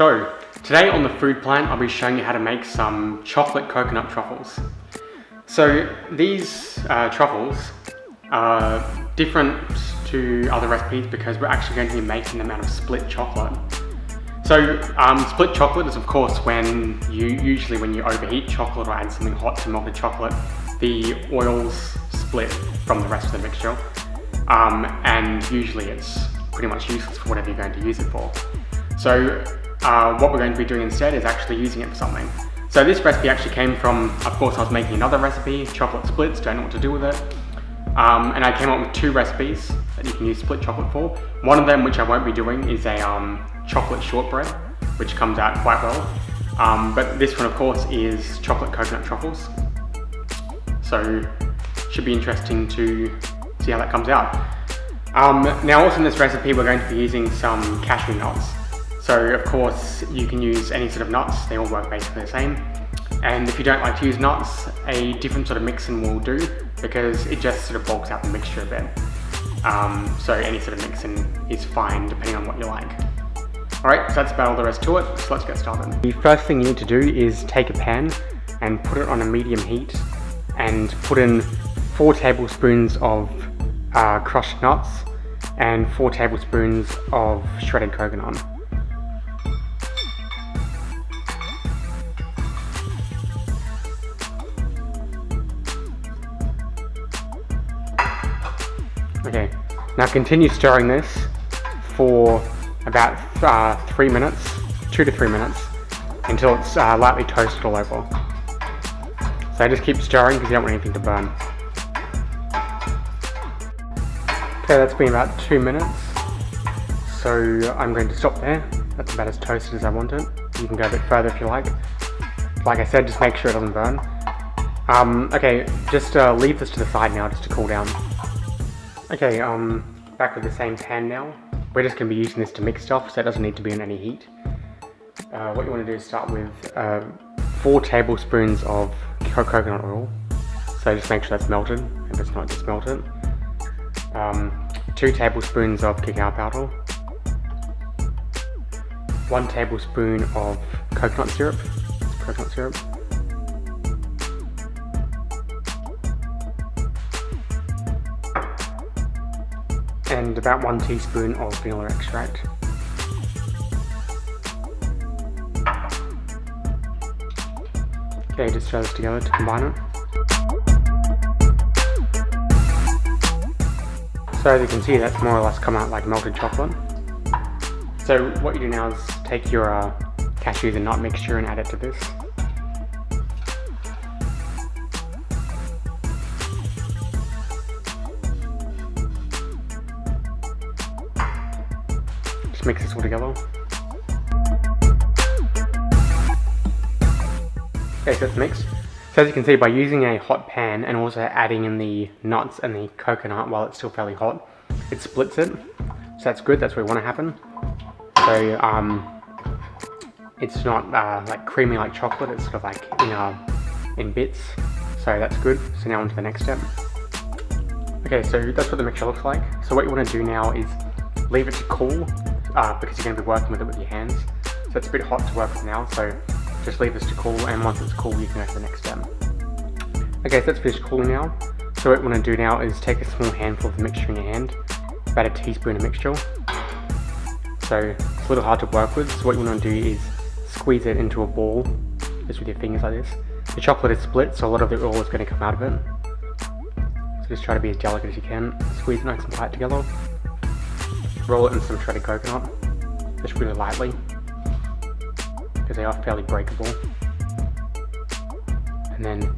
So, today on the food plan, I'll be showing you how to make some chocolate coconut truffles. So, these truffles are different to other recipes because we're actually going to be making them out of split chocolate. So, split chocolate is of course when you overheat chocolate or add something hot to melted chocolate, the oils split from the rest of the mixture. And usually it's pretty much useless for whatever you're going to use it for. So what we're going to be doing instead is actually using it for something. So this recipe actually came from, of course, I was making another recipe, chocolate splits, don't know what to do with it. And I came up with two recipes that you can use split chocolate for. One of them, which I won't be doing, is a chocolate shortbread, which comes out quite well. But this one, of course, is chocolate coconut truffles. So should be interesting to see how that comes out. Now also in this recipe we're going to be using some cashew nuts. So of course you can use any sort of nuts, they all work basically the same. And if you don't like to use nuts, a different sort of mixin will do because it just sort of bulks out the mixture a bit. So any sort of mixin is fine depending on what you like. Alright, so that's about all there is to it, so let's get started. The first thing you need to do is take a pan and put it on a medium heat and put in 4 tablespoons of crushed nuts and 4 tablespoons of shredded coconut. Okay, now continue stirring this for about 3 minutes, 2 to 3 minutes, until it's lightly toasted all over. So just keep stirring because you don't want anything to burn. Okay, that's been about 2 minutes, so I'm going to stop there. That's about as toasted as I want it. You can go a bit further if you like. Like I said, just make sure it doesn't burn. Okay, just leave this to the side now just to cool down. Okay, back with the same pan now. We're just going to be using this to mix stuff, so it doesn't need to be in any heat. What you want to do is start with 4 tablespoons of coconut oil. So just make sure that's melted. If it's not, just melt it. 2 tablespoons of cacao powder. 1 tablespoon of coconut syrup. And about 1 teaspoon of vanilla extract. Okay, just stir this together to combine it. So as you can see, that's more or less come out like melted chocolate. So what you do now is take your cashews and nut mixture and add it to this. Just mix this all together. Okay, so it's mixed. So as you can see, by using a hot pan and also adding in the nuts and the coconut while it's still fairly hot, it splits it. So that's good, that's what we want to happen. So it's not like creamy like chocolate, it's sort of like in bits. So that's good. So now on to the next step. Okay, so that's what the mixture looks like. So what you want to do now is leave it to cool because you're going to be working with it with your hands. So it's a bit hot to work with now, so just leave this to cool, and once it's cool you can go to the next step. Okay, so that's finished cooling now. So what you want to do now is take a small handful of the mixture in your hand, about a teaspoon of mixture. So it's a little hard to work with, so what you want to do is squeeze it into a ball, just with your fingers like this. The chocolate is split, so a lot of the oil is going to come out of it. So just try to be as delicate as you can. Squeeze it nice and tight together. Roll it in some shredded coconut, just really lightly, because they are fairly breakable. And then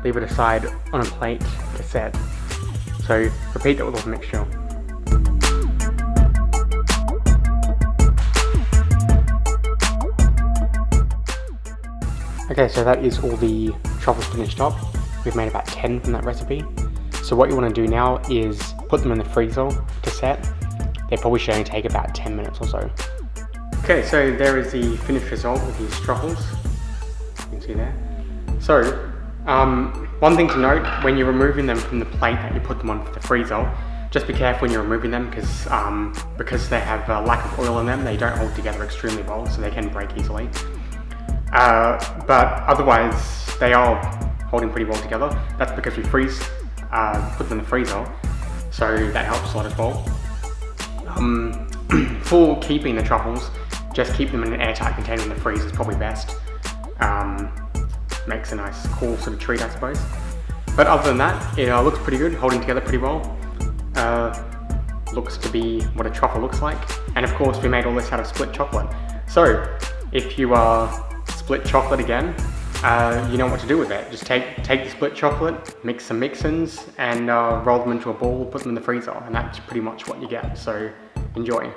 leave it aside on a plate to set. So repeat that with all the mixture. Okay, so that is all the truffles finished up. We've made about 10 from that recipe. So what you want to do now is put them in the freezer to set. They probably should only take about 10 minutes or so. Okay, so there is the finished result with these truffles. You can see there. So, one thing to note, when you're removing them from the plate that you put them on for the freezer, Just be careful when you're removing them because they have a lack of oil in them, they don't hold together extremely well, so they can break easily. But otherwise, they are holding pretty well together. That's because we put them in the freezer, so that helps a lot as well. For keeping the truffles, just keep them in an airtight container in the freezer is probably best. Makes a nice cool sort of treat, I suppose. But other than that, it looks pretty good, holding together pretty well. Looks to be what a truffle looks like. And of course, we made all this out of split chocolate. So if you split chocolate again, you know what to do with it. Just take the split chocolate, mix some mix-ins, and roll them into a ball, put them in the freezer, and that's pretty much what you get. So enjoy.